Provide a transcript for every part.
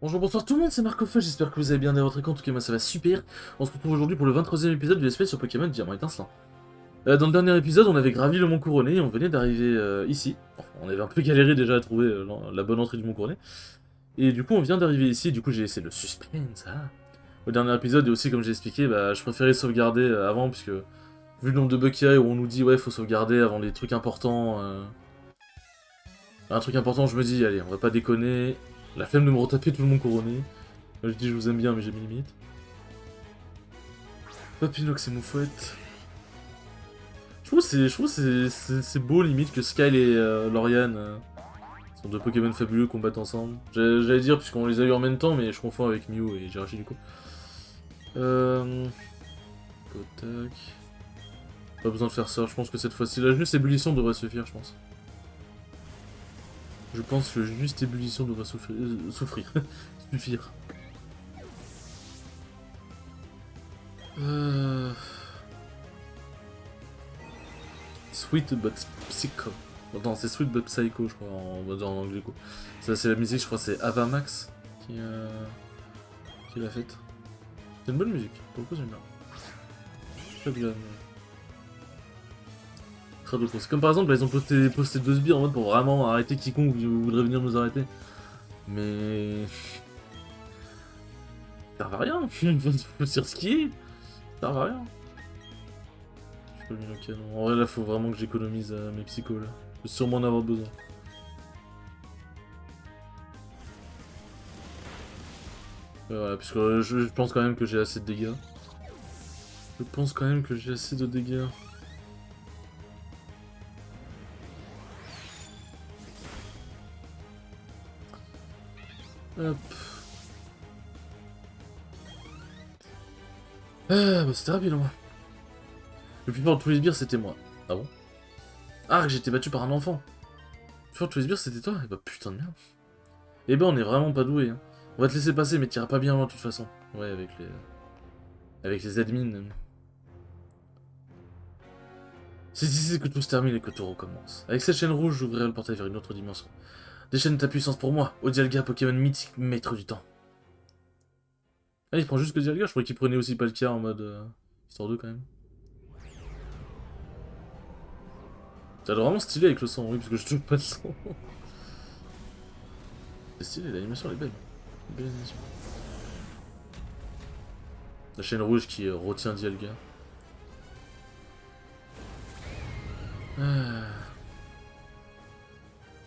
Bonjour, bonsoir tout le monde, c'est Marcofa, j'espère que vous allez bien à votre écran, en tout cas moi ça va super. On se retrouve aujourd'hui pour le 23e épisode du SP sur Pokémon Diamant étincelant. Dans le dernier épisode, on avait gravi le Mont Couronné et on venait d'arriver ici. Enfin, on avait un peu galéré déjà à trouver la bonne entrée du Mont Couronné. Et du coup on vient d'arriver ici, du coup j'ai laissé le suspense. Au dernier épisode, et aussi comme j'ai expliqué, je préférais sauvegarder avant, puisque vu le nombre de bugs qu'il y a où on nous dit ouais faut sauvegarder avant les trucs importants. Un truc important, je me dis, allez, on va pas déconner. La flemme de me retaper tout le monde couronné. Moi, je dis, je vous aime bien, mais j'ai mes limites. Papinox et Moufouette. Je trouve que c'est beau, limite, que Skyle et Lauriane sont deux Pokémon fabuleux combattent ensemble. J'allais dire, puisqu'on les a eu en même temps, mais je confonds avec Mew et Jirachi, du coup. Kotak. Pas besoin de faire ça, je pense que cette fois-ci, la juste ébullition devrait suffire, je pense. Je pense que juste ébullition devrait souffrir. Suffire. Sweet but Psycho. Non, c'est Sweet but Psycho, je crois, en anglais. Quoi. Ça, c'est la musique, je crois, c'est Avamax qui l'a faite. C'est une bonne musique, pour le coup, j'aime bien. Très bien. C'est comme par exemple, là, ils ont posté deux sbires en mode pour vraiment arrêter quiconque voudrait venir nous arrêter. Mais. Ça va rien, faut se skier. Ça va rien. Je peux le canon. En vrai, là, faut vraiment que j'économise mes psychos, là. Je vais sûrement en avoir besoin. Voilà, puisque je pense quand même que j'ai assez de dégâts. Je pense quand même que j'ai assez de dégâts. Hop. Ah, bah c'était rapide, moi. Le plus fort de tous les sbires, c'était moi. Ah bon? Ah, que j'étais battu par un enfant. Le plus fort de tous les sbires, c'était toi? Eh bah putain de merde. Eh ben, on est vraiment pas doué, hein. On va te laisser passer, mais t'iras pas bien loin de toute façon. Ouais, avec les admins. C'est ici que tout se termine et que tout recommence. Avec cette chaîne rouge, j'ouvrirai le portail vers une autre dimension. Déchaîne ta puissance pour moi, Odialga, Pokémon mythique, maître du temps. Ah, il prend juste que Dialga, je croyais qu'il prenait aussi Palkia en mode... histoire 2 quand même. Ça a l'air vraiment stylé avec le sang, oui, parce que je touche pas le sang. C'est stylé, l'animation elle est belle. Belle animation. La chaîne rouge qui retient Dialga.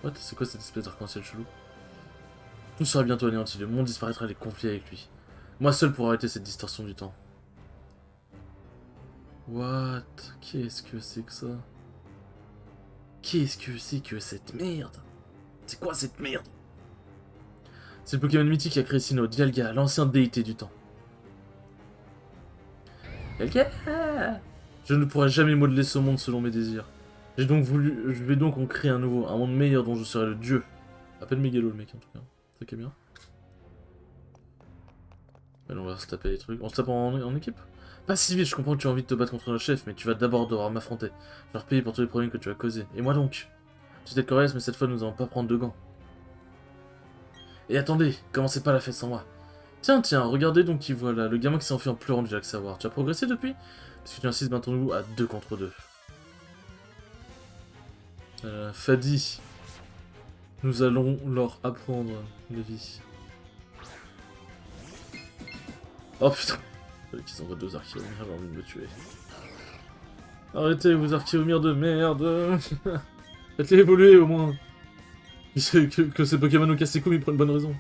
What? C'est quoi cette espèce d'arc-en-ciel chelou? Tout sera bientôt anéanti, le monde disparaîtra et les conflits avec lui. Moi seul pour arrêter cette distorsion du temps. What? Qu'est-ce que c'est que ça? Qu'est-ce que c'est que cette merde? C'est quoi cette merde? C'est le Pokémon mythique qui a créé Sinnoh, Dialga, l'ancienne déité du temps. Dialga! Je ne pourrai jamais modeler ce monde selon mes désirs. Je vais donc en créer un nouveau, un monde meilleur dont je serai le dieu. Appelle Mégalo le mec en tout cas. C'est qui est bien. Allez, on va se taper les trucs. On se tape en équipe? Pas si vite, je comprends que tu as envie de te battre contre le chef, mais tu vas d'abord devoir m'affronter. Faire payer pour tous les problèmes que tu as causés. Et moi donc? Tu t'es coriace, mais cette fois nous allons pas prendre de gants. Et attendez, commencez pas la fête sans moi. Tiens, regardez donc qui voilà, le gamin qui s'est enfui en pleurant du lac Savoir. Tu as progressé depuis? Parce que tu insistes maintenant à 2 contre 2. Fadi. Nous allons leur apprendre la vie. Oh putain. Qu'ils envoient 2 archéomires, j'ai envie de me tuer. Arrêtez vos archéomires de merde. Faites-les évoluer au moins. Que ces Pokémon nous cassent les couilles, ils prennent bonne raison.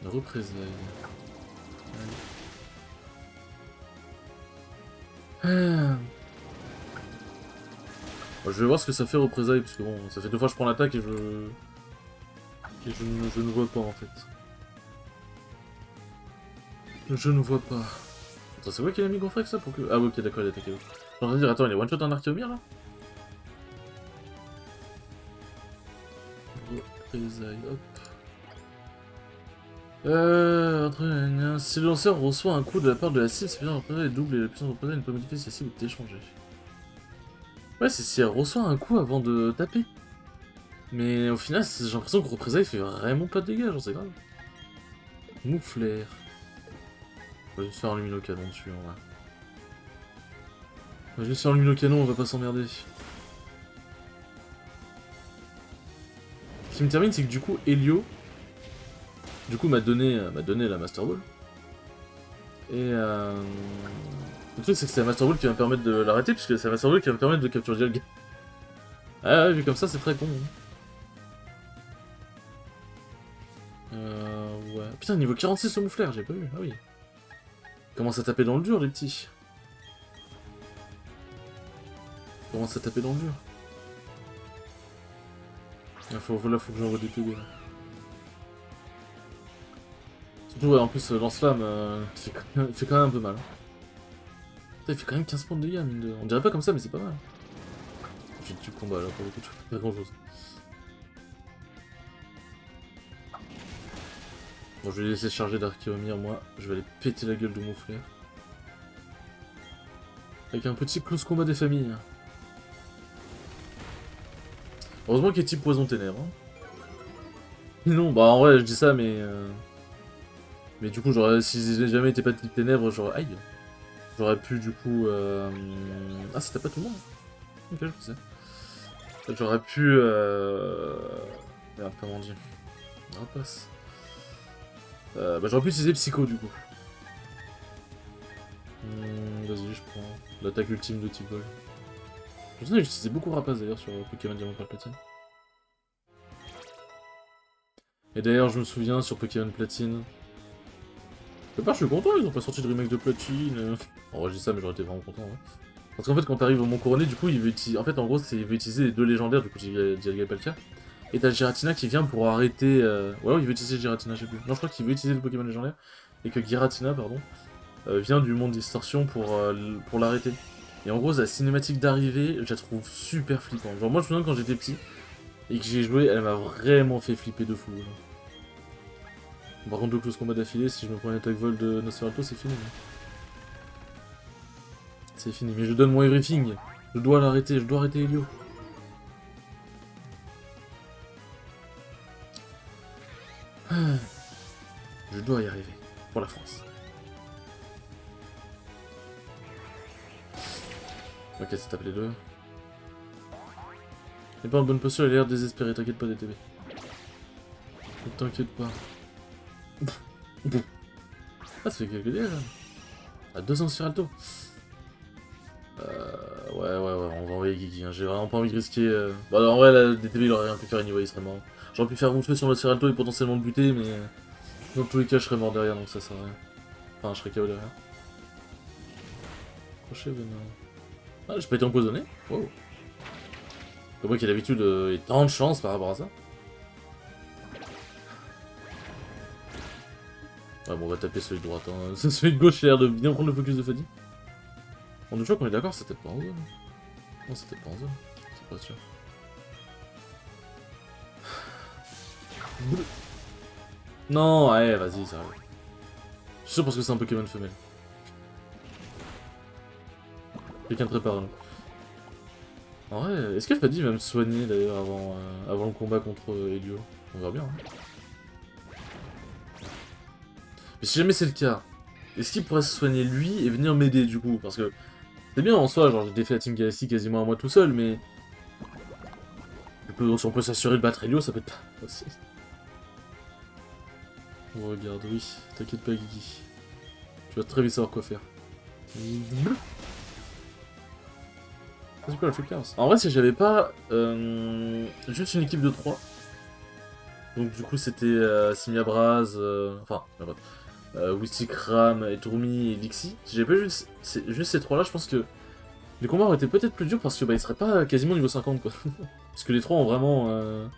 Représailles. Bon, je vais voir ce que ça fait représailles, parce que bon, ça fait 2 fois que je prends l'attaque et je ne vois pas en fait. Je ne vois pas. Attends, c'est quoi qui a mis Gonfrex ça pour que... Ah oui, ok, d'accord, il a attaqué l'autre. Je suis en train de dire, attends, il est one-shot un Archéomir là? Représailles, hop. Si le lanceur reçoit un coup de la part de la cible, sa puissance représentée est double et la puissance représentée ne peut modifier si la cible est échangée. Ouais, c'est si elle reçoit un coup avant de taper. Mais au final, j'ai l'impression que représailles fait vraiment pas de dégâts, genre c'est grave. Mouflaire. On va juste faire un luminocanon dessus, en vrai. On va juste faire un luminocanon, on va pas s'emmerder. Ce qui me termine, c'est que du coup, Helio, du coup, m'a donné la Master Ball. Et le truc, c'est que c'est la Master Ball qui va me permettre de l'arrêter, puisque c'est la Master Ball qui va me permettre de capturer Dialga. Ah ouais, vu comme ça, c'est très con. Ouais. Putain, niveau 46 le mouflaire, j'ai pas vu. Ah oui. Commence à taper dans le dur, les petits. Commence à taper dans le dur. Là, faut que j'envoie des PB. Là. Surtout, ouais, en plus, lance-flamme, fait quand même un peu mal. Putain, il fait quand même 15 points de dégâts, mine de... On dirait pas comme ça, mais c'est pas mal. J'ai le tube combat là, pour le coup, je fais pas grand chose. Bon, je vais les laisser charger d'Archéomir, moi. Je vais aller péter la gueule de mouflaire. Avec un petit close combat des familles. Heureusement qu'il est type poison ténèbres. Hein. Non, bah en vrai, je dis ça, mais... Mais du coup, si j'ai jamais été pas de type ténèbres, j'aurais... Aïe. J'aurais pu, du coup... Ah, c'était pas tout le monde. Ok, je sais. J'aurais pu... Merde, comment on dit? Rapace. Bah, j'aurais pu utiliser Psycho, du coup. Vas-y, je prends l'attaque ultime de type vol. Je me souviens que j'utilisais beaucoup Rapace, d'ailleurs, sur Pokémon Diamant Platine. Et d'ailleurs, je me souviens, sur Pokémon Platine... Je suis content, ils ont pas sorti de remake de Platine. En vrai, je dis ça, mais j'aurais été vraiment content. Hein. Parce qu'en fait, quand t'arrives au Mont Couronné, du coup, il veut utiliser. En fait, en gros, il veut utiliser les deux légendaires, du coup, Dialga et Palkia. Et t'as Giratina qui vient pour arrêter. Ouais, il veut utiliser Giratina, je sais plus. Non, je crois qu'il veut utiliser le Pokémon légendaire. Et que Giratina, pardon, vient du monde Distorsion pour l'arrêter. Et en gros, la cinématique d'arrivée, je la trouve super flippante. Genre, moi, je me souviens quand j'étais petit et que j'ai joué, elle m'a vraiment fait flipper de fou. Genre. Par contre, 2 close combat d'affilée, si je me prends une attaque vol de Nosferatu, c'est fini. C'est fini, mais je donne mon everything. Je dois l'arrêter, je dois arrêter Helio. Je dois y arriver. Pour la France. Ok, ça tape les deux. Il est pas en bonne posture, il a l'air désespéré, t'inquiète pas DTB. T'inquiète pas. Ah, ça fait quelques dégâts là. À 200 sur Alto. Ouais, on va envoyer Guigui. Hein. J'ai vraiment pas envie de risquer. Bah, en vrai, la DTB il aurait rien pu faire anyway, il serait mort. J'aurais pu faire mon feu sur le Seralto et potentiellement le buter, mais. Dans tous les cas, je serais mort derrière donc ça sert à rien. Enfin, je serais KO derrière. Crochet venin. Ah, j'ai pas été empoisonné. Wow. Comme moi qui a l'habitude et tant de chance par rapport à ça. Ouais, bon, on va taper celui de droite. Hein. Celui de gauche, il a l'air de bien prendre le focus de Fadi. On est sûr qu'on est d'accord, c'était pas en zone. Non, c'était pas en zone. C'est pas sûr. Non, ouais, vas-y, ça arrive. Je suis sûr parce que c'est un Pokémon femelle. Quelqu'un de prépare. En vrai, est-ce que Fadi va me soigner d'ailleurs avant le combat contre Helio? On verra bien. Hein. Mais si jamais c'est le cas, est-ce qu'il pourrait se soigner lui et venir m'aider du coup? Parce que c'est bien en soi, genre j'ai défait la Team Galaxy quasiment à moi tout seul, mais... Si on peut s'assurer de battre Helio, ça peut être pas aussi. On regarde, oui, t'inquiète pas Guigui. Tu vas très vite savoir quoi faire. C'est quoi la full chaos? En vrai, si j'avais pas juste une équipe de 3, donc du coup c'était Simia Braz, enfin, Wistikram, Eturmi et Lixie. Si j'avais pas juste ces 3 là, je pense que les combats auraient été peut-être plus durs parce que bah, ils seraient pas quasiment niveau 50 quoi. Parce que les 3 ont vraiment.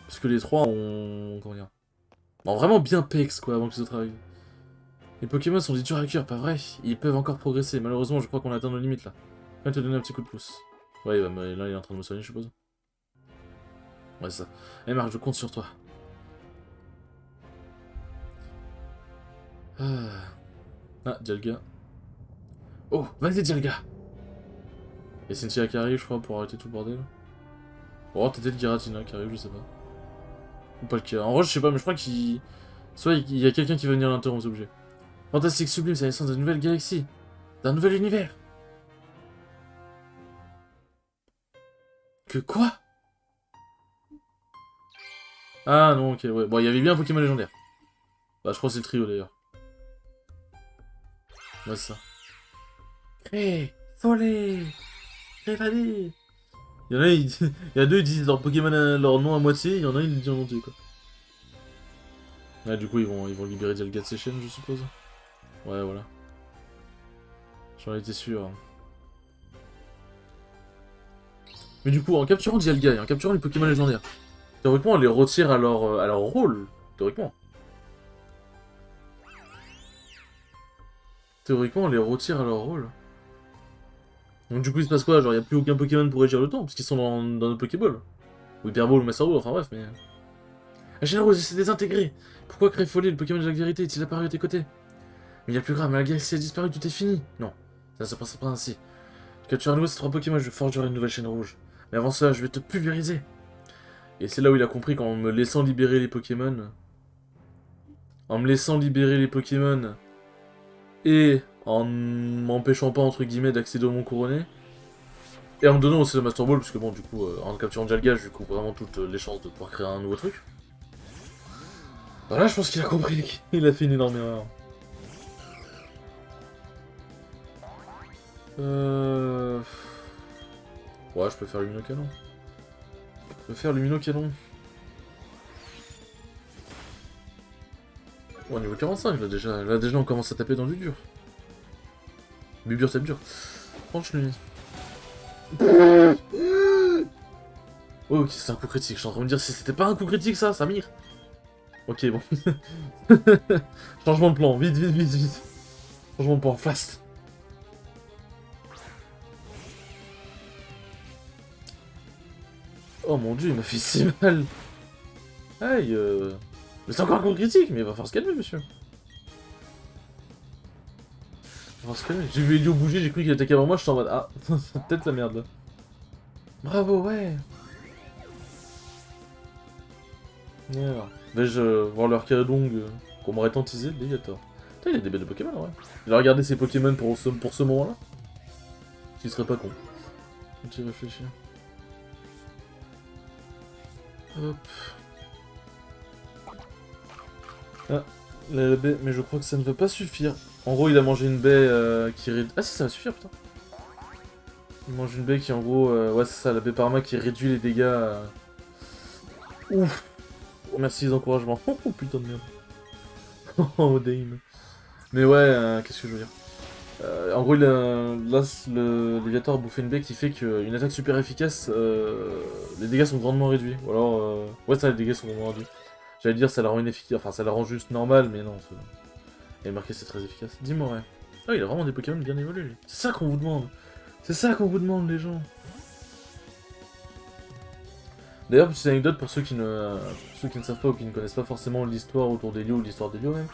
Parce que les 3 ont. Comment dire? Ont vraiment bien pex quoi avant que les autres arrivent. Les Pokémon sont des durs à cuire, pas vrai? Ils peuvent encore progresser. Malheureusement, je crois qu'on a atteint nos limites là. Je vais te donner un petit coup de pouce. Ouais, là il est en train de me soigner, je suppose. Ouais, c'est ça. Eh Marc, je compte sur toi. Ah, Dialga. Oh, vas-y Dialga. Et Cynthia qui arrive, je crois, pour arrêter tout le bordel. Oh, peut-être Giratina qui arrive, je sais pas. Ou pas le cas. En vrai, je sais pas, mais je crois qu'il... Soit il y a quelqu'un qui va venir l'interrompre, c'est obligé. Fantastique sublime, c'est la naissance d'une nouvelle galaxie. D'un nouvel univers. Que quoi? Ah non, ok, ouais. Bon, il y avait bien un Pokémon légendaire. Bah, je crois que c'est le trio, d'ailleurs. Ouais, c'est ça. Cré, Follet, Crévaler. Il y en a, il y a deux, ils disent leur Pokémon, leur nom à moitié, il y en a, ils le disent en entier, quoi. Ah, du coup, ils vont libérer Dialga de ses chaînes, je suppose. Ouais, voilà. J'en étais sûr. Mais du coup, en capturant Dialga et en capturant les Pokémon légendaires, théoriquement, on les retire à leur rôle. Théoriquement. Théoriquement, on les retire à leur rôle. Donc du coup, il se passe quoi? Genre, il n'y a plus aucun Pokémon pour régir le temps, parce qu'ils sont dans notre Pokéball. Ou Hyper Ball ou Master Ball, enfin bref, mais... La chaîne rouge s'est désintégrée. Pourquoi Créfolie, le Pokémon de la vérité, est-il apparu à tes côtés? Mais il y a plus grave, mais la galaxie a disparu, tout est fini. Non, ça se passera pas ainsi. Je capture à nouveau ces trois Pokémon, je forgerai une nouvelle chaîne rouge. Mais avant ça, je vais te pulvériser. Et c'est là où il a compris qu'en me laissant libérer les Pokémon... En me laissant libérer les Pokémon... Et en m'empêchant pas, entre guillemets, d'accéder au Mont Couronné... Et en me donnant aussi le Master Ball, parce que bon, du coup, en capturant Dialga, je lui coupe vraiment toutes les chances de pouvoir créer un nouveau truc. Voilà, je pense qu'il a compris qu'il a fait une énorme erreur. Ouais, je peux faire Lumino-Canon. Je peux faire Lumino-Canon. Oh, niveau 45, là déjà. Là déjà, on commence à taper dans du dur. Bubur tape dur. Franchement. Oh, ok, c'est un coup critique. Je suis en train de me dire si c'était pas un coup critique, ça, Samir. Ok, bon. Changement de plan, vite, vite, vite, vite. Changement de plan, fast. Oh mon dieu, il m'a fait si mal. Aïe, Mais c'est encore un coup critique, mais il va falloir se calmer, monsieur. Il va falloir se calmer. J'ai vu Elio bouger, j'ai cru qu'il attaquait avant moi, je suis en mode, ah, c'est peut-être la merde. Bravo, ouais. Yeah. Vais-je voir leur Caradong qu'on m'aurait tentisé le Légator. Putain, il a des bêtes de Pokémon, ouais. Il a regardé ses Pokémon pour ce moment-là. Ce qui serait pas con. Tu réfléchir. Hop. Ah, la baie, mais je crois que ça ne va pas suffire. En gros, il a mangé une baie qui réduit... Ah si, ça va suffire, putain. Il mange une baie qui, en gros... Ouais, c'est ça, la baie Parma qui réduit les dégâts... Ouf. Oh, merci les encouragements. Oh, putain de merde. Oh, Dame. Mais ouais, qu'est-ce que je veux dire en gros, là, le Léviator a bouffé une baie qui fait qu'une attaque super efficace, les dégâts sont grandement réduits. Ou alors, ouais, ça, les dégâts sont grandement réduits. J'allais dire, ça la rend inefficace, enfin, ça la rend juste normale, mais non. Et marqué, c'est très efficace. Dis-moi, ouais. Ah, il a vraiment des Pokémon bien évolués, lui. C'est ça qu'on vous demande. C'est ça qu'on vous demande, les gens. D'ailleurs, petite anecdote pour ceux qui ne savent pas ou qui ne connaissent pas forcément l'histoire autour d'Elio ou l'histoire d'Elio même.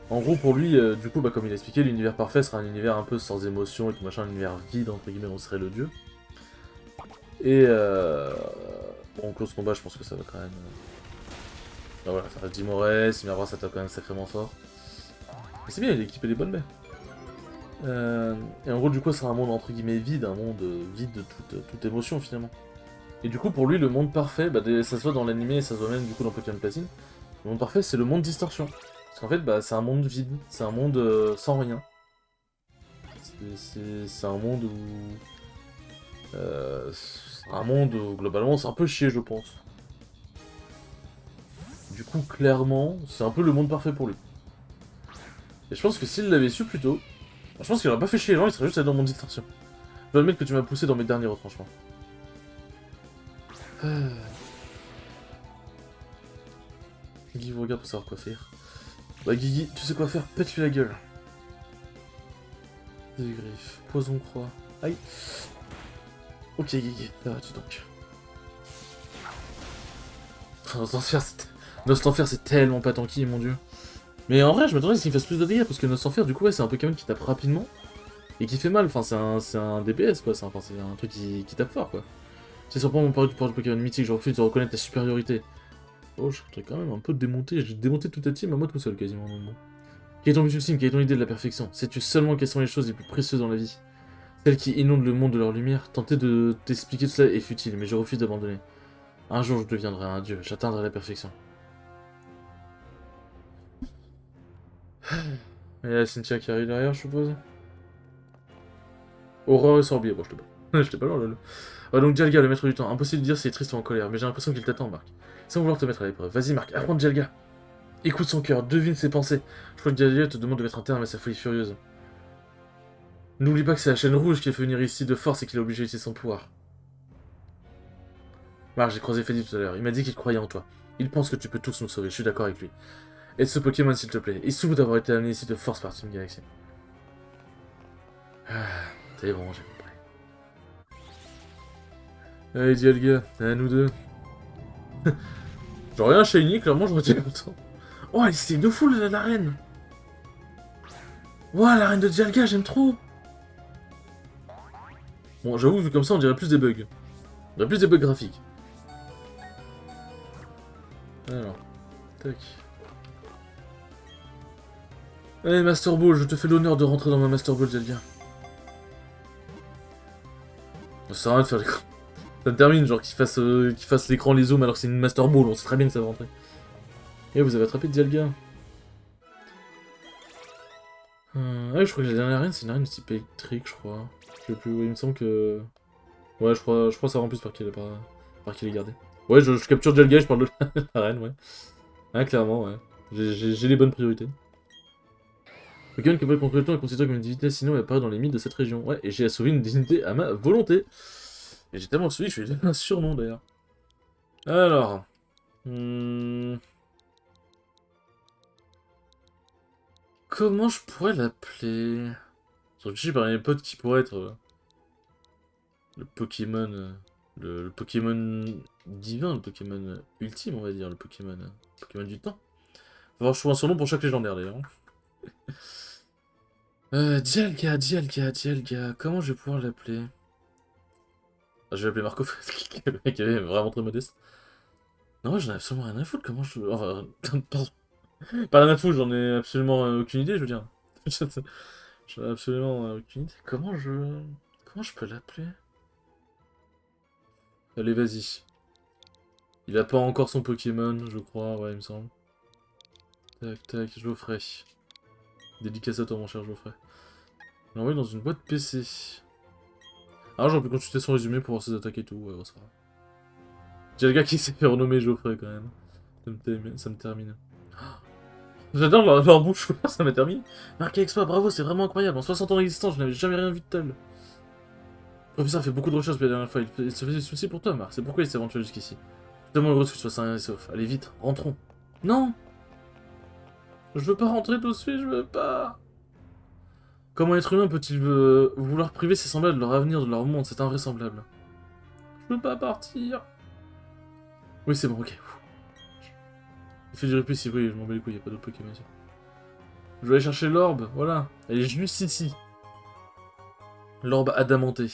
En gros, pour lui, du coup, bah, comme il a expliqué, l'univers parfait sera un univers un peu sans émotion et tout machin, un univers vide, entre guillemets, on serait le dieu. Et bon, close combat, je pense que ça va quand même... Bah, voilà, ça reste Dimores, Simavra ça tape quand même sacrément fort. Mais c'est bien, il a équipé des bonnes baies. Et en gros, du coup, ça sera un monde entre guillemets vide, un monde vide de toute émotion finalement. Et du coup, pour lui, le monde parfait, bah, ça se voit dans l'animé, ça se voit même du coup dans Pokémon Platine. Le monde parfait, c'est le monde distorsion. Parce qu'en fait, bah, c'est un monde vide, c'est un monde sans rien. C'est un monde où... c'est un monde où, globalement, c'est un peu chier, je pense. Du coup, clairement, c'est un peu le monde parfait pour lui. Et je pense que s'il l'avait su plus tôt, je pense qu'il aurait pas fait chier les gens, il serait juste allé dans le monde distorsion. Je dois admettre que tu m'as poussé dans mes derniers retranchements. Guigui vous regarde pour savoir quoi faire. Bah Guigui, tu sais quoi faire, pète-lui la gueule. Des griffes, poison croix. Aïe. Ok Guigui, arrête donc. Nostenfer c'est tellement pas tanky, mon dieu. Mais en vrai, je m'attendais à ce qu'il fasse plus de dégâts, parce que Noce Enfer, du coup, ouais, c'est un Pokémon qui tape rapidement, et qui fait mal, enfin, c'est un DPS, quoi, c'est un truc qui tape fort, quoi. C'est surprenant mon pari du pouvoir du Pokémon mythique, je refuse de reconnaître ta supériorité. Oh, je serais quand même un peu démonté, j'ai démonté toute ta team à moi tout seul, quasiment, donc bon. Quel est ton but ultime, quelle est ton idée de la perfection? Sais-tu seulement quelles sont les choses les plus précieuses dans la vie? Celles qui inondent le monde de leur lumière? Tenter de t'expliquer tout cela est futile, mais je refuse d'abandonner. Un jour, je deviendrai un dieu, j'atteindrai la perfection. Et là, Cynthia qui arrive derrière, je suppose. Aurore et Sorbier, bon, je te pas. Je t'ai pas loin, lol. Donc, Dialga, le maître du temps. Impossible de dire s'il est triste ou en colère, mais j'ai l'impression qu'il t'attend, Marc. Sans vouloir te mettre à l'épreuve. Vas-y, Marc, affronte Dialga. Écoute son cœur, devine ses pensées. Je crois que Dialga te demande de mettre un terme à sa folie furieuse. N'oublie pas que c'est la chaîne rouge qui a fait venir ici de force et qu'il a obligé d'utiliser son pouvoir. Marc, j'ai croisé Freddy tout à l'heure. Il m'a dit qu'il croyait en toi. Il pense que tu peux tous nous sauver, je suis d'accord avec lui. Aide ce Pokémon, s'il te plaît. Il se souvient d'avoir été amené ici de force par Team Galaxy. Ah, c'est bon, j'ai compris. Allez, Dialga, à nous deux. J'aurais un Shiny, clairement, j'aurais été content. Oh, elle essaye de fou, la reine. Ouah, la reine de Dialga, j'aime trop. Bon, j'avoue, vu comme ça, on dirait plus des bugs. On dirait plus des bugs graphiques. Alors, tac. Allez, Master Ball, je te fais l'honneur de rentrer dans ma Master Ball, Dialga. Ça sert à rien de faire l'écran. Ça me termine, genre qu'il fasse l'écran les zooms alors que c'est une Master Ball, on sait très bien que ça va rentrer. Et vous avez attrapé Dialga. Ah oui, je crois que la dernière arène, c'est une arène de type électrique, je crois. Je sais plus, oui, il me semble que... Ouais, je crois savoir en plus par qui est gardé. Ouais, je capture Dialga, je parle de l'arène, ouais. Ah, clairement, ouais. J'ai les bonnes priorités. Pokémon capable de contrôler le temps est considéré comme une divinité, sinon il apparaît dans les mythes de cette région. Ouais, et j'ai assouvi une divinité à ma volonté. Et j'ai tellement assouvi que je lui ai donné un surnom d'ailleurs. Alors... Comment je pourrais l'appeler? Je réfléchis par mes potes qui pourrait être le Pokémon... le Pokémon divin, le Pokémon ultime, on va dire, le Pokémon du temps. Faut voir, je trouve un surnom pour chaque légendaire d'ailleurs. Dialga, comment je vais pouvoir l'appeler? Ah, je vais l'appeler Marco, le mec est vraiment très modeste. Non, ouais, j'en ai absolument rien à foutre, comment je... Enfin, pardon. Pas rien à foutre, j'en ai absolument aucune idée, je veux dire. J'en ai absolument aucune idée. Comment je peux l'appeler? Allez, vas-y. Il a pas encore son Pokémon, je crois, ouais, il me semble. Tac, tac, Geoffrey. Dédicace à toi, mon cher Geoffrey. On l'a envoyé dans une boîte PC. Ah, j'aurais pu consulter son résumé pour voir ses attaques et tout, ouais, c'est pas grave. J'ai le gars qui s'est fait renommer Geoffrey, quand même. Ça me termine. J'adore leur bouche, ça me termine. Marqué Expo, bravo, c'est vraiment incroyable. En 60 ans d'existence, je n'avais jamais rien vu de tel. Le professeur a fait beaucoup de recherches depuis la dernière fois. Il se faisait souci pour toi, Marc. C'est pourquoi il s'est aventuré jusqu'ici. Je suis tellement heureux que tu sois sain et sauf. Allez, vite, rentrons. Non! Je veux pas rentrer tout de suite, je veux pas. Comment être humain peut-il vouloir priver ses semblables de leur avenir, de leur monde? C'est invraisemblable. Je veux pas partir. Oui, c'est bon, ok. Il fait du replay si oui, je m'en bats les couilles, y'a pas d'autre Pokémon ici. Je vais aller chercher l'orbe, voilà. Elle est juste ici. L'orbe adamanté.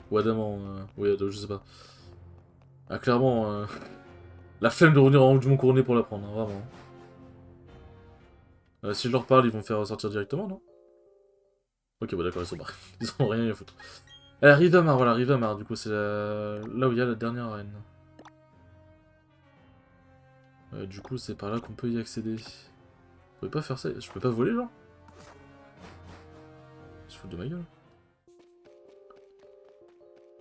Ou adamant, oui, je sais pas. Ah, clairement, la flemme de revenir en haut du mont couronné pour la prendre, hein, vraiment. Si je leur parle, ils vont me faire sortir directement, non? Ok, bah d'accord, ils sont barrés. Ils en ont rien à foutre. Rivamar, voilà, Rivamar, du coup, c'est là où il y a la dernière arène. Du coup, c'est par là qu'on peut y accéder. Je pouvais pas faire ça, je peux pas voler, genre? Ils se foutent de ma gueule.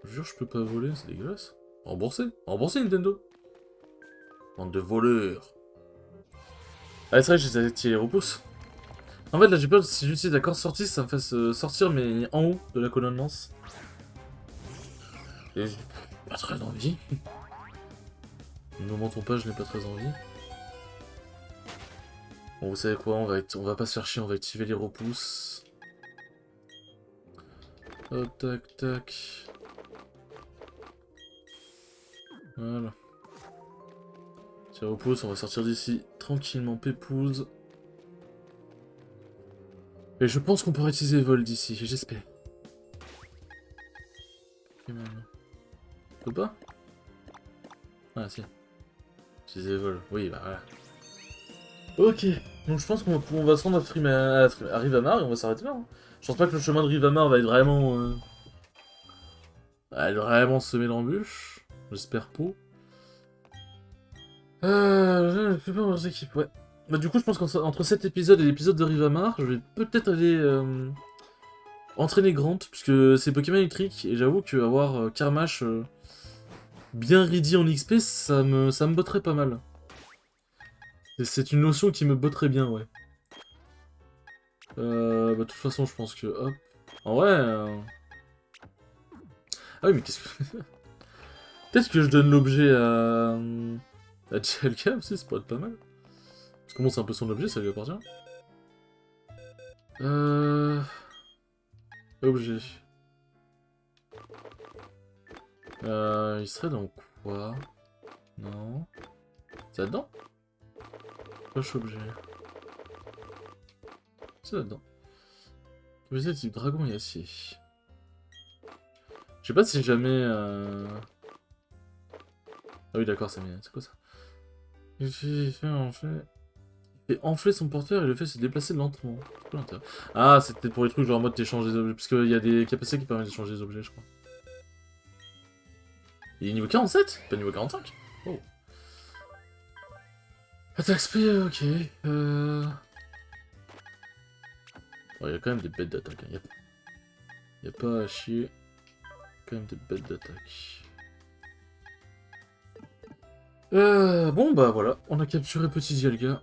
Je jure, je peux pas voler, c'est dégueulasse. Remboursez Nintendo. Bande de voleurs. Ah, c'est vrai que je les ai tirés les repousses. En fait, là, j'ai peur que si j'utilise la corde sortie, ça me fasse sortir, mais en haut de la colonne lance. Et j'ai pas très envie. Ne mentons pas, je n'ai pas très envie. Bon, vous savez quoi, on va pas se faire chier, on va activer les repousses. Hop, tac, tac. Voilà. Tiens, repousse, on va sortir d'ici tranquillement, pépouze. Et je pense qu'on pourra utiliser vol d'ici, j'espère. Peut pas? Ah si. Utiliser vol, oui bah voilà. Ok, donc je pense qu'on va se rendre à Rivamar et on va s'arrêter là. Hein. Je pense pas que le chemin de Rivamar va être vraiment... va être vraiment semé d'embûches. J'espère pas. Je ne sais pas aux équipes, ouais. Bah du coup, je pense qu'entre cet épisode et l'épisode de Rivamar, je vais peut-être aller entraîner Grant, puisque c'est Pokémon électrique, et j'avoue qu'avoir Karmash bien ready en XP, ça me botterait pas mal. C'est une notion qui me botterait bien, ouais. Bah de toute façon, je pense que... Hop. En vrai... Ah oui, mais qu'est-ce que... Peut-être que je donne l'objet à JLK aussi, ça pourrait être pas mal. Parce que bon, c'est un peu son objet, ça lui appartient. Objet. Il serait dans quoi? Non. C'est là-dedans? Poche objet. C'est là-dedans. Capacité type dragon et acier. Je sais pas si jamais... Ah oui, d'accord, c'est quoi ça? Il fait enfler son porteur et le fait se déplacer lentement. C'est quoi l'intérêt? Ah, c'est peut-être pour les trucs genre en mode t'échanges des objets. Parce qu'il y a des capacités qui permettent d'échanger des objets, je crois. Il est niveau 47? Pas niveau 45? Oh. Attaque SP, ok. Oh, il y a quand même des bêtes d'attaque. Hein. Y a pas à chier. Quand même des bêtes d'attaque. Bon bah voilà, on a capturé Petit Dialga.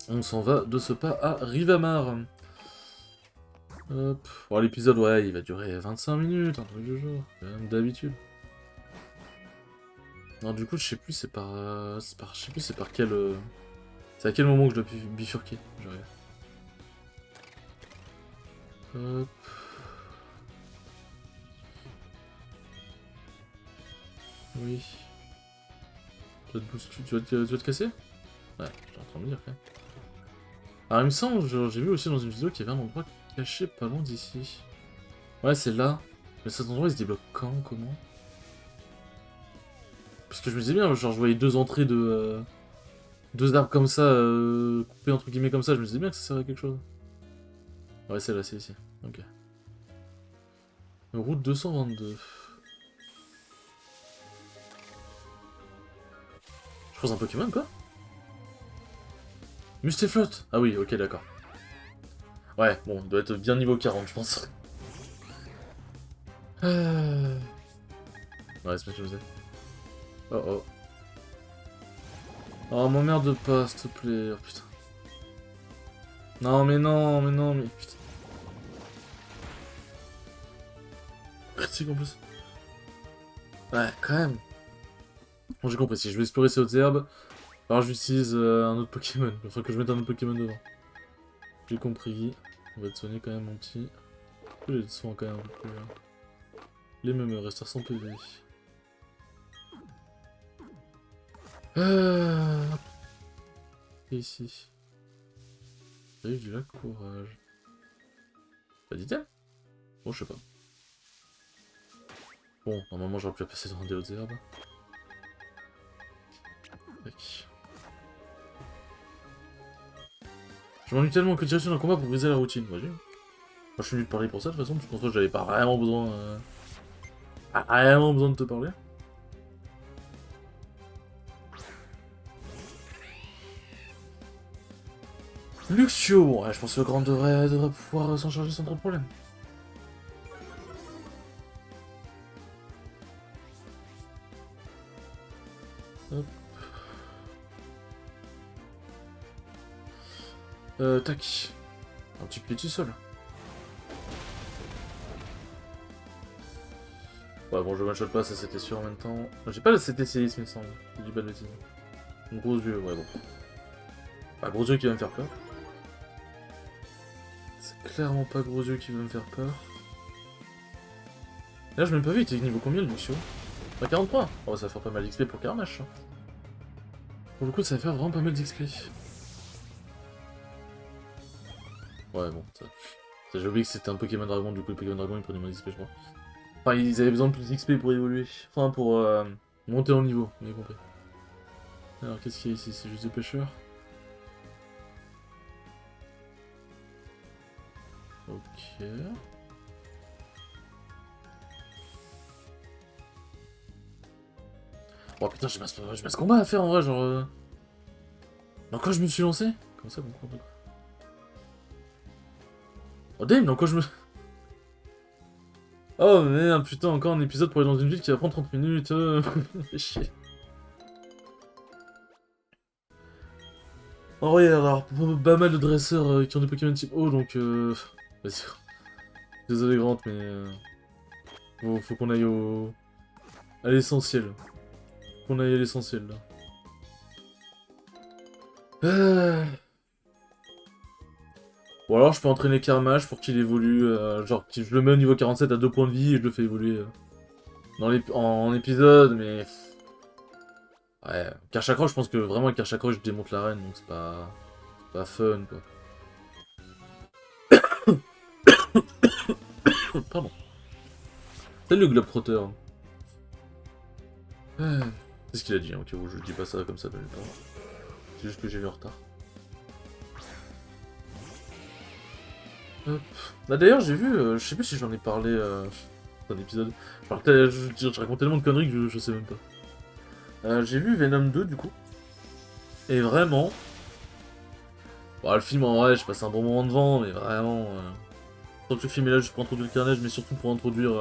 On s'en va de ce pas à Rivamar. Hop. Bon, l'épisode, ouais, il va durer 25 minutes, un truc du genre, comme d'habitude. Non, du coup, je sais plus, c'est par... je sais plus, c'est par quel... C'est à quel moment que je dois bifurquer, j'arrive. Hop. Oui. Tu vas te bousculer, tu vas te casser? Ouais, j'ai en train de me dire quand même. Alors il me semble, j'ai vu aussi dans une vidéo qu'il y avait un endroit caché pas loin d'ici. Ouais, c'est là. Mais cet endroit il se débloque quand, comment? Parce que je me disais bien, genre je voyais deux entrées de... deux arbres comme ça, coupés entre guillemets comme ça, je me disais bien que ça servait à quelque chose. Ouais, c'est là, c'est ici. Ok. Route 222. Je croise un Pokémon, quoi? Mustéflotte. Ah oui, ok, d'accord. Ouais, bon, il doit être bien niveau 40, je pense. Ouais, c'est bien ce que je faisais. Oh oh. Oh, m'emmerde pas, s'il te plaît. Oh putain. Non, mais non, mais non, mais putain. Critique en plus. Ouais, quand même. Bon, j'ai compris, si je veux explorer ces hautes herbes, alors j'utilise un autre Pokémon. Il faudra que je mette un autre Pokémon devant. J'ai compris. On va te soigner quand même, mon petit. J'ai des soins quand même un peu plus. Les mêmes restent à 100 PV. Et ici. Rive du lac Courage. Pas d'item? Bon, je sais pas. Bon, normalement j'aurais pu la passer dans des hautes herbes. Tac. Je m'ennuie tellement que direction d'un combat pour briser la routine, imagine. Moi je suis venu te parler pour ça de toute façon, parce qu'en fait j'avais pas vraiment besoin... de te parler. Luxio, bon, ouais, je pense que le grand devrait pouvoir s'en charger sans trop de problème. Hop. Tac. Un petit petit sol. Ouais, bon, je one-shot pas, ça c'était sûr en même temps. J'ai pas le CTCisme, il me semble. Je dis pas de bêtises. Gros yeux, ouais, bon. Pas gros yeux qui va me faire peur. C'est clairement pas gros yeux qui va me faire peur. Là, je m'ai même pas vu, il était niveau combien le Luxio? Bah, 43. Oh, ça va faire pas mal d'XP pour Karmash. Hein. Pour le coup, ça va faire vraiment pas mal d'XP. Ouais, bon, ça... J'ai oublié que c'était un Pokémon Dragon, du coup, le Pokémon Dragon, il prenait moins d'XP, je crois. Enfin, ils avaient besoin de plus d'XP pour évoluer. Enfin, pour monter en niveau, vous avez compris. Alors, qu'est-ce qu'il y a ici? C'est juste des pêcheurs. Ok. Oh putain, j'ai masse combat à faire en vrai, genre... Dans quoi je me suis lancé? Comment ça, comprendre quoi? Oh damn, dans quoi je me... Oh merde, putain, encore un épisode pour aller dans une ville qui va prendre 30 minutes. Fais chier. Oh ouais, alors, pas mal de dresseurs qui ont des Pokémon type O, donc vas-y. Désolé Grant, mais faut qu'on aille au... à l'essentiel. Faut qu'on aille à l'essentiel, là. Ou alors je peux entraîner Carmage pour qu'il évolue, genre je le mets au niveau 47 à 2 points de vie et je le fais évoluer en épisode, mais... Ouais, Karchakroch, je pense que vraiment avec Karchakroch je démonte l'arène, donc c'est pas fun, quoi. Pardon. Salut le Globetrotter. C'est ce qu'il a dit, hein, ok, je dis pas ça comme ça de nulle part. C'est juste que j'ai eu en retard. Hop. Bah d'ailleurs j'ai vu, je sais plus si j'en ai parlé dans l'épisode. Je raconte tellement de conneries que je sais même pas. J'ai vu Venom 2 du coup. Et vraiment... Bon, le film en vrai, je passe un bon moment devant, mais vraiment... Je crois que le film est là juste pour introduire le carnage, mais surtout pour introduire...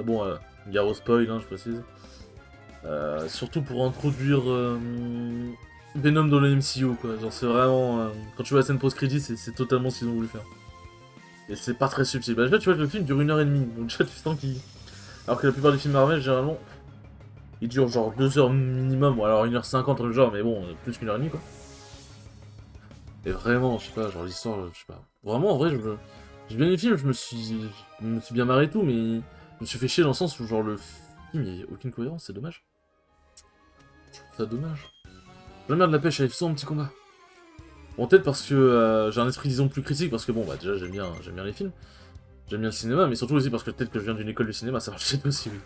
bon, gare au spoil, hein, je précise. Surtout pour introduire Venom dans le MCU, quoi. Genre, c'est vraiment... quand tu vois la scène post-crédit, c'est totalement ce qu'ils ont voulu faire. Et c'est pas très subtil. Bah, déjà, tu vois que le film dure 1h30, donc déjà, tu sens qu'il... Alors que la plupart des films Marvel, généralement, ils durent genre 2 heures minimum, ou alors 1h50 le genre, mais bon, plus qu'1h30, quoi. Et vraiment, je sais pas, genre l'histoire, je sais pas. Vraiment, en vrai, j'ai bien aimé le film, je me suis bien marré et tout, mais je me suis fait chier dans le sens où, genre, le film, il n'y a aucune cohérence, c'est dommage. Je trouve ça dommage. La merde, la pêche, elle fait ça en petit combat. Bon, peut-être parce que j'ai un esprit, disons, plus critique, parce que bon, bah, déjà, j'aime bien les films. J'aime bien le cinéma, mais surtout aussi parce que peut-être que je viens d'une école de cinéma, ça marche peut-être aussi, oui.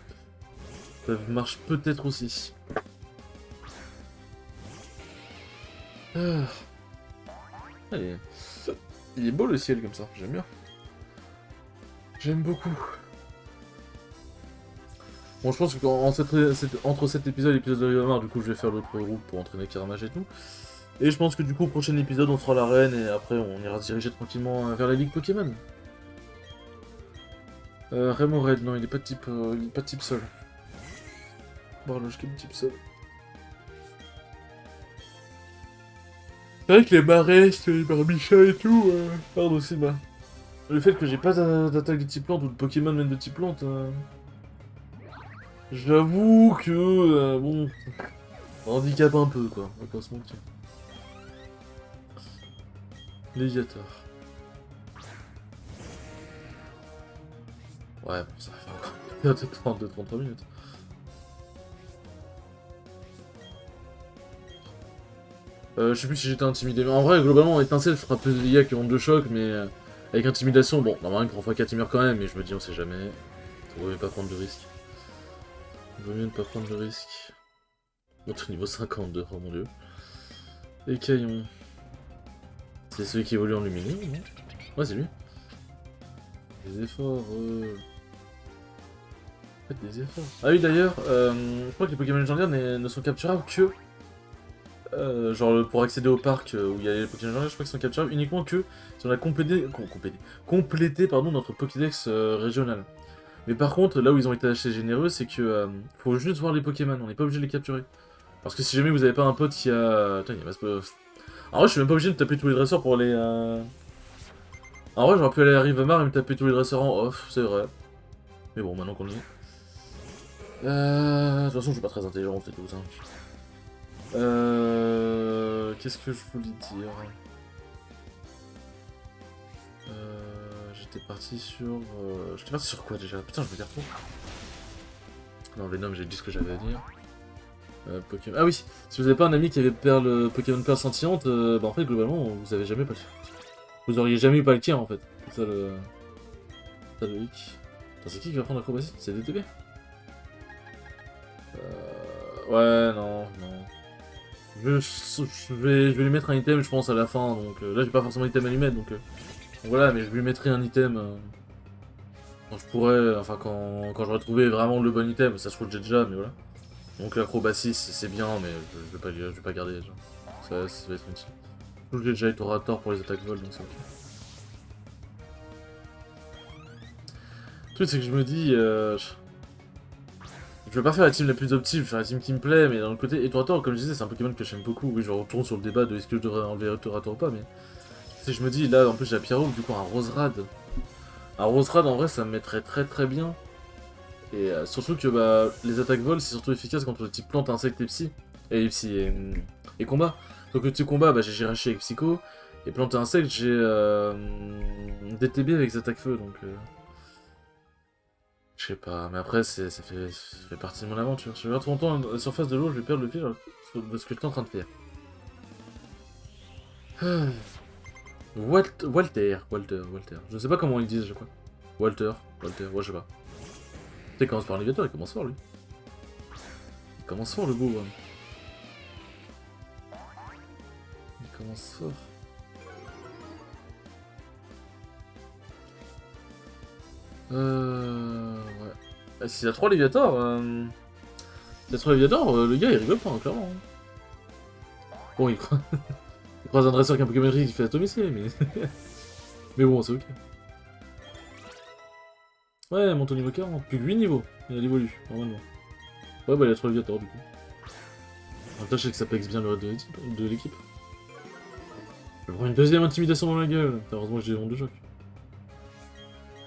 Ça marche peut-être aussi. Ah. Allez. Il est beau le ciel comme ça, j'aime bien. J'aime beaucoup. Bon, je pense entre cet épisode et l'épisode de Rivamar, du coup, je vais faire l'autre groupe pour entraîner Karamage et tout. Et je pense que du coup, au prochain épisode, on fera l'arène et après, on ira se diriger tranquillement vers la Ligue Pokémon. Raymond Red, non, il est pas de type sol. Barloche qui est de type sol. C'est vrai que les marais, les barbichas et tout, pardon aussi, bah. Le fait que j'ai pas d'attaque de type plante ou de Pokémon même de type plante, j'avoue que, bon, handicap un peu, quoi, on va pas se mentir. Léviator. Ouais, bon, ça va faire encore 32-33 minutes. Je sais plus si j'étais intimidé, mais en vrai, globalement, étincelle fera plus de dégâts que honte de choc, mais avec intimidation, bon, normalement, une fois 4 il meurt quand même, mais je me dis, on sait jamais. Vaut mieux pas prendre de risque. Vaut mieux ne pas prendre de risque. Notre niveau 52, oh mon dieu. Et Caillon. C'est celui qui évolue en lumineux, non? Ouais, c'est lui. Des efforts, Faites des efforts. Ah oui, d'ailleurs, je crois que les Pokémon légendaires ne sont capturables que... genre pour accéder au parc où il y a les Pokémon légendaires, je crois qu'ils sont capturables uniquement que si on a complété pardon, notre Pokédex régional. Mais par contre, là où ils ont été assez généreux, c'est que faut juste voir les Pokémon, on n'est pas obligé de les capturer. Parce que si jamais vous avez pas un pote qui a... Putain, il y a masse... En vrai, je suis même pas obligé de taper tous les dresseurs pour aller... En vrai, j'aurais pu aller à Rivamar et me taper tous les dresseurs en off, c'est vrai. Mais bon, maintenant qu'on le dit. De toute façon, je suis pas très intelligent, c'est tout ça. Qu'est-ce que je voulais dire? J'étais parti sur... J'étais parti sur quoi déjà? Putain, je me dire trop. Non, Venom, j'ai dit ce que j'avais à dire. Pokémon... Ah oui, si vous avez pas un ami qui avait Pokémon Perle scintillante, bah en fait, globalement, vous avez jamais Palkia. Vous auriez jamais eu Palkia, en fait. C'est ça le... Ça le hic. Attends, c'est qui va prendre l'acrobatie? C'est DTB? Ouais, non, non. Je vais lui mettre un item, je pense, à la fin, donc là j'ai pas forcément d'item à lui mettre, donc voilà, mais je lui mettrai un item quand je pourrais, enfin quand j'aurai trouvé vraiment le bon item, ça se trouve j'ai déjà, mais voilà. Donc l'acrobatie c'est bien, mais je vais pas garder déjà. Ça va être inutile. Je trouve que j'ai déjà Itorator pour les attaques vol, donc c'est ok. Le truc c'est que je me dis, je vais pas faire la team la plus optique, je vais faire la team qui me plaît, mais dans le côté Itorator, comme je disais, c'est un Pokémon que j'aime beaucoup. Oui, je retourne sur le débat de est-ce que je devrais enlever Itorator ou pas, mais si je me dis, là en plus j'ai la Pierrot, du coup un Roserad. Un Roserad en vrai ça me mettrait très très bien. Et surtout que bah, les attaques vol c'est surtout efficace contre le type plante, insecte et psy. Et combat. Donc le type combat, bah, j'ai Jirachi avec Psycho. Et plante et insecte, j'ai DTB avec les attaques feu, donc... Je sais pas, mais après, ça fait partie de mon aventure. Si je regarde trop longtemps à la surface de l'eau, je vais perdre le fil de ce que j'étais en train de faire. Walter. Je sais pas comment ils disent, je crois. Walter, ouais, je sais pas. Il commence par un navigateur, il commence fort, lui. Il commence fort, le beau. Il commence fort. Ouais. S'il a 3 Léviators, le gars il rigole pas, hein, clairement. Bon, il croise un dresseur avec un Pokémon qui fait atomiser, mais. Mais bon, c'est ok. Ouais, monte au niveau 40, plus que 8 niveaux. Il évolue, normalement. Ouais, bah il a 3 Léviators du coup. En même temps, je sais que ça pexe bien le reste de l'équipe. Je vais prendre une deuxième intimidation dans la gueule. Heureusement que j'ai honte de choc.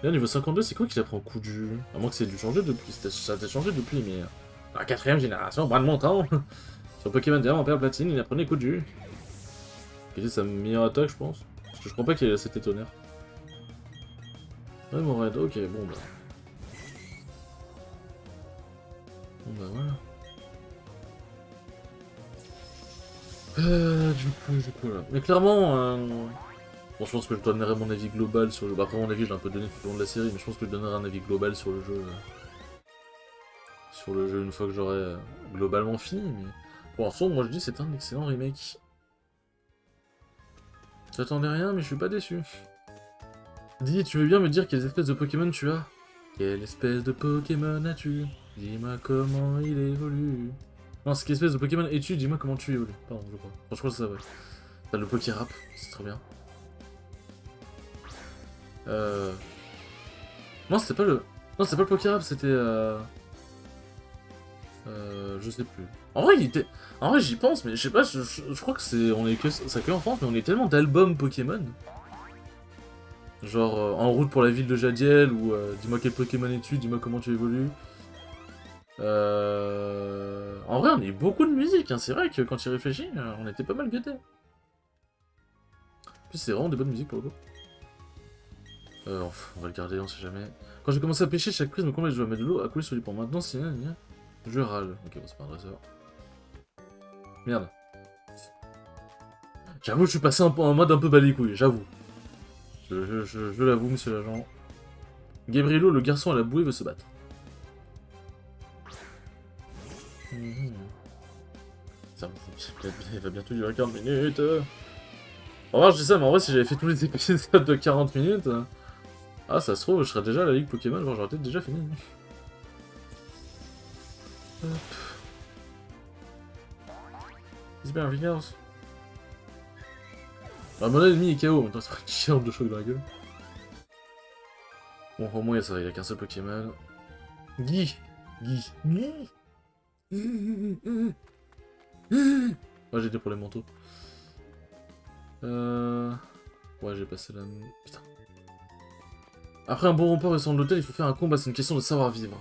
Là, niveau 52, c'est quoi qu'il apprend coup du... À moins que c'est dû changer depuis. Ça a changé depuis, mais... Dans la 4ème génération, bras de montant. Sur Pokémon Diamant, Père Platine, il apprenait coup de jus. Et c'est sa meilleure attaque, je pense. Parce que je crois pas qu'il ait assez tonnerre. Ouais, mon raid, ok, bon bah. Bon bah voilà. Du coup, là. Mais clairement, bon, je pense que je donnerai mon avis global sur le... Bah, après, mon avis, je l'ai un peu donné tout au long de la série, mais je pense que je donnerai un avis global sur le jeu. Sur le jeu une fois que j'aurai globalement fini, mais... Pour l'instant, moi je dis c'est un excellent remake. J'attendais rien, mais je suis pas déçu. Dis, tu veux bien me dire quelles espèces de Pokémon tu as? Quelle espèce de Pokémon as-tu? Dis-moi comment il évolue. Non, c'est quelle espèce de Pokémon es-tu? Dis-moi comment tu évolues. Pardon, je crois. Franchement, c'est ça, ouais. T'as le Pokérap, c'est très bien. Non, c'était pas le... Non, c'était pas le Pokérap, c'était... Je sais plus. En vrai, En vrai, j'y pense, mais je sais pas, je crois que c'est... On est que... Ça que en France, mais on est tellement d'albums Pokémon. Genre, En route pour la ville de Jadiel, ou Dis-moi quel Pokémon es-tu, dis-moi comment tu évolues. En vrai, on a eu beaucoup de musique, hein. C'est vrai que quand tu y réfléchis, on était pas mal gâtés. En plus, c'est vraiment des bonnes musiques pour le coup. On va le garder, on sait jamais. Quand j'ai commencé à pêcher, chaque prise me comblait, je dois mettre de l'eau à couler sur les ponts. Maintenant, c'est... Je râle. Ok, bon, c'est pas un dresseur. Merde. J'avoue, je suis passé en mode un peu balicouille, j'avoue. Je l'avoue, monsieur l'agent. Gabriello, le garçon à la bouée, veut se battre. Ça il va bientôt durer 40 minutes. En vrai, je dis ça, mais en vrai, si j'avais fait tous les épisodes de 40 minutes... Ah, ça se trouve, je serais déjà à la Ligue Pokémon, genre j'aurais peut-être déjà fini. Hop. C'est bien, Vigars. Ah, mon ennemi est KO, en même temps, c'est pas une chiante de choc dans la gueule. Bon, au moins, ça, il a qu'un seul Pokémon. Guy. Ouais, j'ai été pour les manteaux. Ouais, j'ai passé la... Putain. Après un bon repas et sans l'hôtel, il faut faire un combat, c'est une question de savoir-vivre.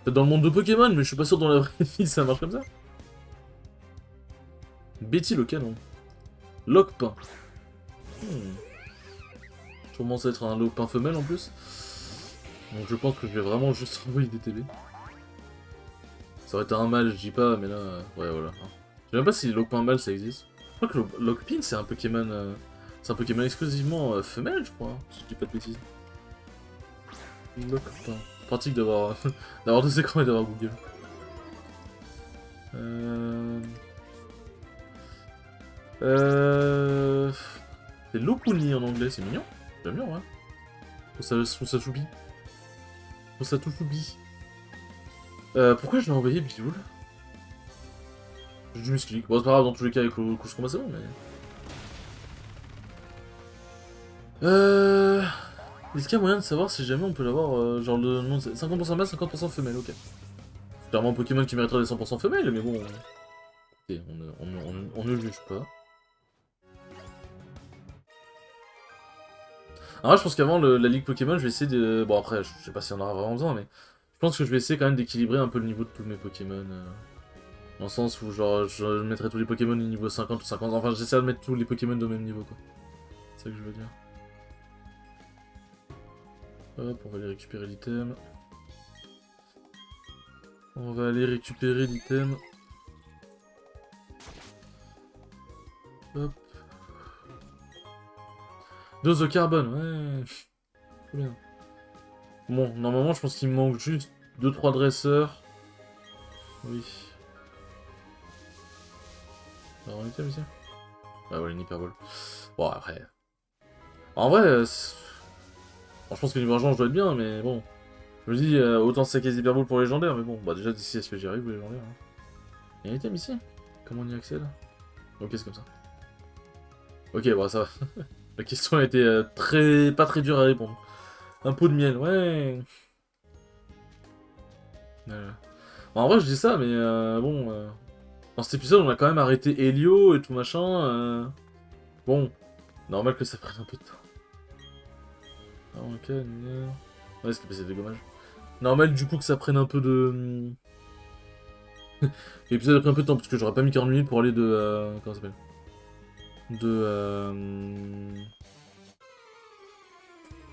Peut-être dans le monde de Pokémon, mais je suis pas sûr dans la vraie vie ça marche comme ça. Betty le canon. Lockpin. Je commence à être un Lockpin femelle en plus. Donc je pense que je vais vraiment juste envoyer des TB. Ça aurait été un mâle, je dis pas, mais là, ouais, voilà. Je sais même pas si Lock.mal ça existe. Je crois que Lockpin c'est un Pokémon. C'est un Pokémon exclusivement femelle, je crois, hein, si je dis pas de bêtises. Lockpin. Pratique d'avoir d'avoir deux écrans et d'avoir Google. C'est Lopuni en anglais, c'est mignon. J'aime bien, ouais. Je trouve ça choubi. Je trouve ça tout choubi. Pourquoi je l'ai envoyé Bijoul? J'ai du musclic. Bon, c'est pas grave, dans tous les cas, avec le couche combat, c'est bon, mais. Est-ce qu'il y a moyen de savoir si jamais on peut l'avoir, genre le nom 50% mâle, 50% femelle, ok. C'est clairement un Pokémon qui mériterait des 100% femelles, mais bon. Ok, on ne juge pas. Alors là, je pense qu'avant la ligue Pokémon, je vais essayer de. Bon, après, je sais pas s'il y en aura vraiment besoin, mais. Je pense que je vais essayer quand même d'équilibrer un peu le niveau de tous mes Pokémon. Dans le sens où, genre, je mettrai tous les Pokémon au niveau 50 ou 50. Enfin, j'essaie de mettre tous les Pokémon au même niveau, quoi. C'est ça que je veux dire. Hop, on va aller récupérer l'item. On va aller récupérer l'item. Hop. Dose de carbone, ouais. Trop bien. Bon, normalement, je pense qu'il me manque juste 2-3 dresseurs. Oui. Alors, on était ici. Ah ouais, une hyperbole. Bon, après. En vrai, bon, je pense que niveau argent, je dois être bien, mais bon. Je me dis, autant saquer les hyperboles pour les légendaires, mais bon, bah déjà d'ici, est-ce que j'y arrive, les légendaires hein. Il y a un item ici? Comment on y accède? Ok, c'est comme ça. Ok, bon, ça va. La question a été pas très dure à répondre. Un pot de miel, ouais. Bon, en vrai, je dis ça, mais bon. Dans cet épisode, on a quand même arrêté Helio et tout machin. Bon, normal que ça prenne un peu de temps. Ah, ok, ouais, c'est dommage. Normal du coup que ça prenne un peu de. L'épisode a pris un peu de temps parce que j'aurais pas mis 40 minutes pour aller de. Comment ça s'appelle?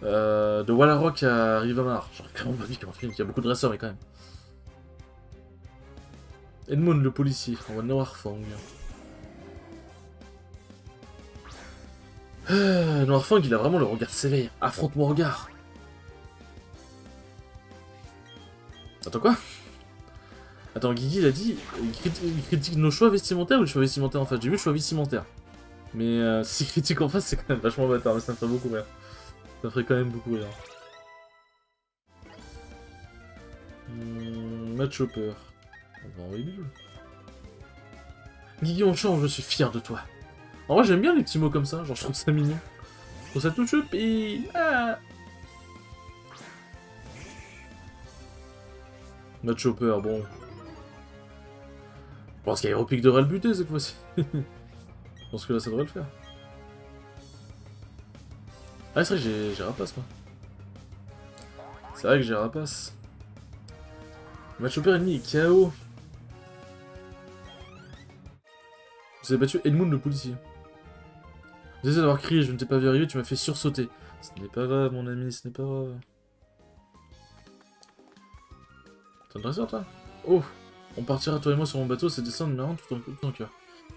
De Wallarok à Rivamar. J'aurais clairement pas mis 40 minutes, il y a beaucoup de dresseurs, mais quand même. Edmund le policier, on va Noirfang. Noirfang, il a vraiment le regard sévère. Affronte mon regard. Attends quoi? Attends, Guigui il a dit. Il critique nos choix vestimentaires ou les choix vestimentaires en fait? J'ai vu le choix vestimentaire. Mais si critique en face, c'est quand même vachement bâtard, mais ça me ferait beaucoup rire. Ça me ferait quand même beaucoup rire. Match Chopper. On va envoyer Bijou. Guigui, on change, je suis fier de toi. En vrai, j'aime bien les petits mots comme ça, genre je trouve ça mignon. Je trouve ça tout choupi. Ah. Match Chopper, bon. Je pense qu'Aéropic devrait le buter cette fois-ci. Je pense que là, ça devrait le faire. Ah, c'est vrai que j'ai rapace, moi. C'est vrai que j'ai rapace. Match Chopper ennemi est KO. Vous avez battu Edmund le policier. Désolé d'avoir crié, je ne t'ai pas vu arriver, tu m'as fait sursauter. Ce n'est pas grave, mon ami, ce n'est pas grave. T'as un dresseur, toi? Oh, on partira toi et moi sur mon bateau, c'est descendre marrant tout en cœur.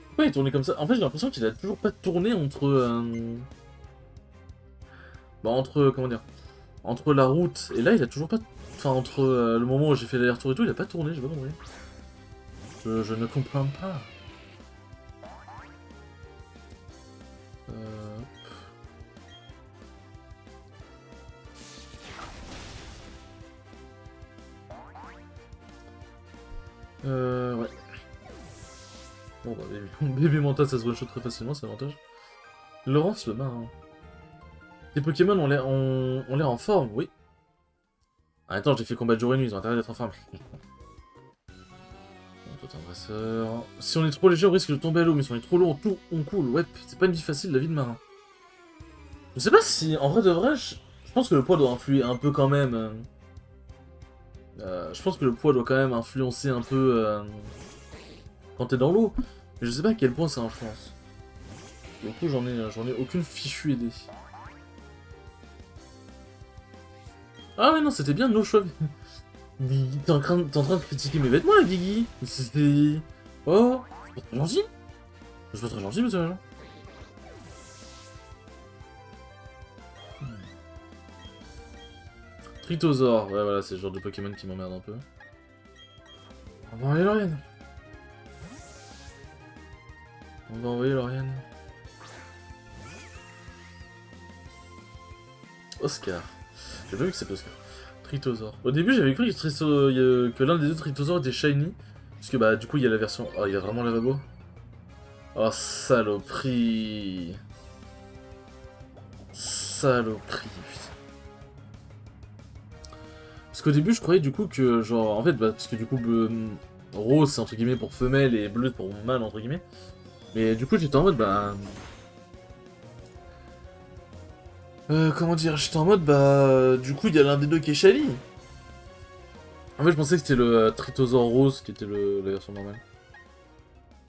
Pourquoi il tournait comme ça? En fait, j'ai l'impression qu'il a toujours pas tourné entre... Bah, entre... Comment dire? Entre la route et là, il a toujours pas... Enfin, entre le moment où j'ai fait l'aller-retour et tout, il a pas tourné, j'ai pas compris. Je ne comprends pas. Ouais. Bon bah, bébé mental, ça se one-shot très facilement, c'est l'avantage. Laurence le marin. Les Pokémon ont l'air en forme, oui. En même temps, j'ai fait combat de jour et nuit, ils ont intérêt d'être en forme. Bon, toi t'es un dresseur. Si on est trop léger, on risque de tomber à l'eau, mais si on est trop lourd, tout on coule. Ouais, c'est pas une vie facile, la vie de marin. Je sais pas si, en vrai de vrai, je pense que le poids doit influer un peu quand même. Je pense que le poids doit quand même influencer un peu quand t'es dans l'eau. Mais je sais pas à quel point ça influence. Du coup, j'en ai aucune fichue idée. Ah ouais, non, c'était bien nos choix. Guigui, t'es en train de critiquer mes vêtements, là, Guigui? C'était... Oh, c'est pas très gentil. C'est pas très gentil, monsieur l'agent. Tritosaur, ouais, voilà, c'est le genre de Pokémon qui m'emmerde un peu. On va envoyer Lauriane. On va envoyer Lauriane. Oscar. J'ai pas vu que c'était Oscar. Tritosaur. Au début, j'avais cru que l'un des deux Tritosaures était shiny. Parce que bah, du coup, il y a la version. Oh, il y a vraiment Lavabo. Oh, saloperie. Saloperie, putain. Parce qu'au début, je croyais du coup que, genre, en fait, bah, parce que du coup, rose c'est entre guillemets pour femelle et bleu pour mâle, entre guillemets. Mais du coup, j'étais en mode, bah. Comment dire? J'étais en mode, bah. Du coup, il y a l'un des deux qui est shiny. En fait, je pensais que c'était le Tritosaur rose qui était la version normale.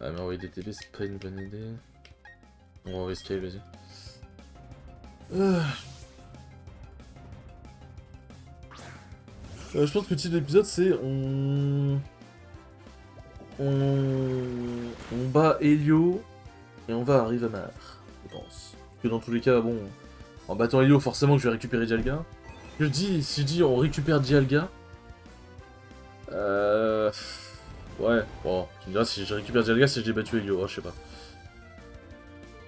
Ah, mais envoyer des TP, c'est pas une bonne idée. On va envoyer Sky, vas-y. Je pense que le titre de l'épisode, c'est on bat Helio et on va à Rivamar, je pense. Parce que dans tous les cas, bon, en battant Helio, forcément que je vais récupérer Dialga. Si je dis on récupère Dialga, ouais, bon, tu me diras si je récupère Dialga, si j'ai battu Helio, oh, je sais pas.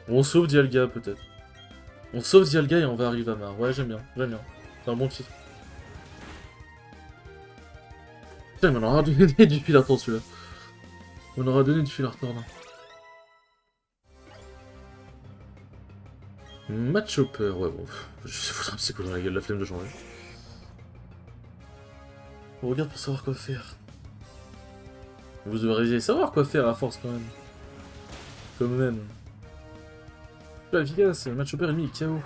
On sauve Dialga, peut-être. On sauve Dialga et on va à Rivamar. Ouais, j'aime bien. C'est un bon titre. Putain, il m'en aura donné du fil à retordre, celui-là. On aura donné du fil à retordre. Match Hopper, ouais, bon. Je sais foutre un psycho dans la gueule, la flemme de changer. On regarde pour savoir quoi faire. Vous devriez savoir quoi faire à force, quand même. Quand même. Pas efficace, match Hopper ennemi est KO.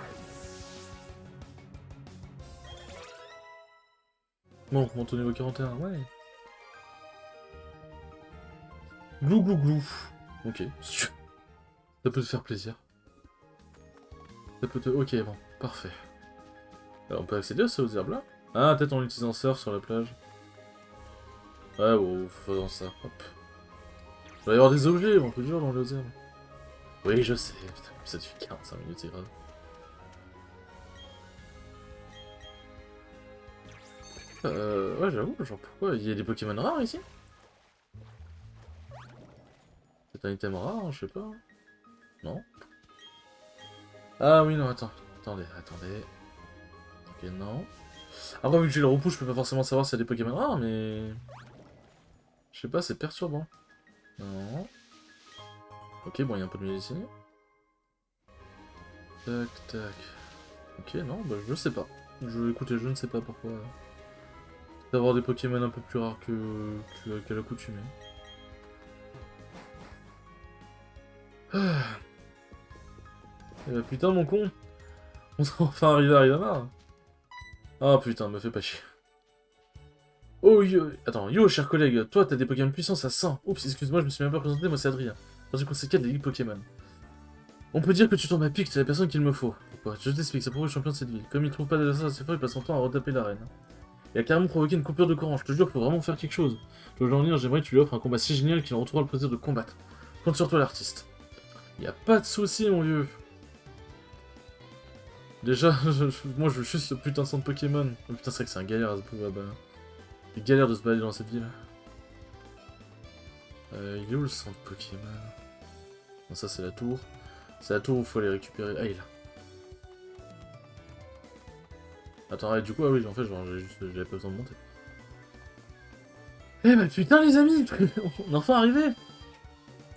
Bon, monte au niveau 41, ouais. Glou glou glou. Ok. Ça peut te faire plaisir. Ça peut te... Ok, bon, parfait. Alors, on peut accéder à ces herbes là. Ah, peut-être en utilisant surf sur la plage. Ouais, bon, faisons ça, hop. Il va y avoir des objets, on peut dire, dans les herbes. Oui, je sais, putain, ça te fait 45 minutes, c'est grave. Ouais, j'avoue, genre, pourquoi il y a des Pokémon rares ici? C'est un item rare, je sais pas. Non. Ah oui, non, attendez. Ok, non. Après, vu que j'ai le repousse, je peux pas forcément savoir s'il y a des Pokémon rares, mais... Je sais pas, c'est perturbant. Non. Ok, bon, il y a un peu de médecine. Tac. Ok, non, bah je sais pas. Écoutez, je ne sais pas pourquoi. D'avoir des Pokémon un peu plus rares qu'à l'accoutumée. Ah. Et bah putain, mon con. On s'est enfin arrivé à Rivamar. Ah putain, me fais pas chier. Oh yo, attends, yo cher collègue, toi t'as des Pokémon puissants, ça sent. Oups, excuse-moi, je me suis même pas présenté, moi c'est Adrien. Parce que c'est quel des ligues Pokémon. On peut dire que tu tombes à pic, c'est la personne qu'il me faut. Pourquoi? Je t'explique, c'est pour le champion de cette ville. Comme il trouve pas d'adversaire assez fort, il passe son temps à retaper l'arène. Il a carrément provoqué une coupure de courant, je te jure, faut vraiment faire quelque chose. Je veux en venir, j'aimerais que tu lui offres un combat si génial qu'il en retrouvera le plaisir de combattre. Compte sur toi l'artiste. Y a pas de souci, mon vieux. Déjà, moi je veux juste ce putain de centre Pokémon. Oh, putain, c'est vrai que c'est un galère à se bouger là-bas. C'est galère de se balader dans cette ville. Il est où le centre Pokémon? Non, ça c'est la tour. C'est la tour où il faut les récupérer. Ah, il est là. Attends, du coup, ah oui, en fait, j'avais pas besoin de monter. Eh bah putain, les amis, on est enfin arrivé.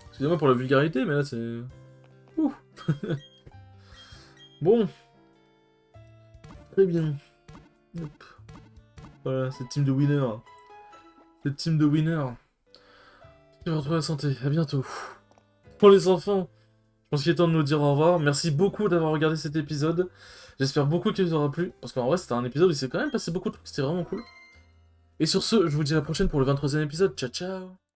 Excusez-moi pour la vulgarité, mais là c'est... Ouh. Bon. Très bien. Hop. Voilà, cette team de winner. Cette team de winner. Tu vas retrouver la santé, à bientôt. Pour les enfants, je pense qu'il est temps de nous dire au revoir. Merci beaucoup d'avoir regardé cet épisode. J'espère beaucoup qu'il vous aura plu, parce qu'en vrai c'était un épisode où il s'est quand même passé beaucoup de trucs, c'était vraiment cool. Et sur ce, je vous dis à la prochaine pour le 23e épisode. Ciao ciao.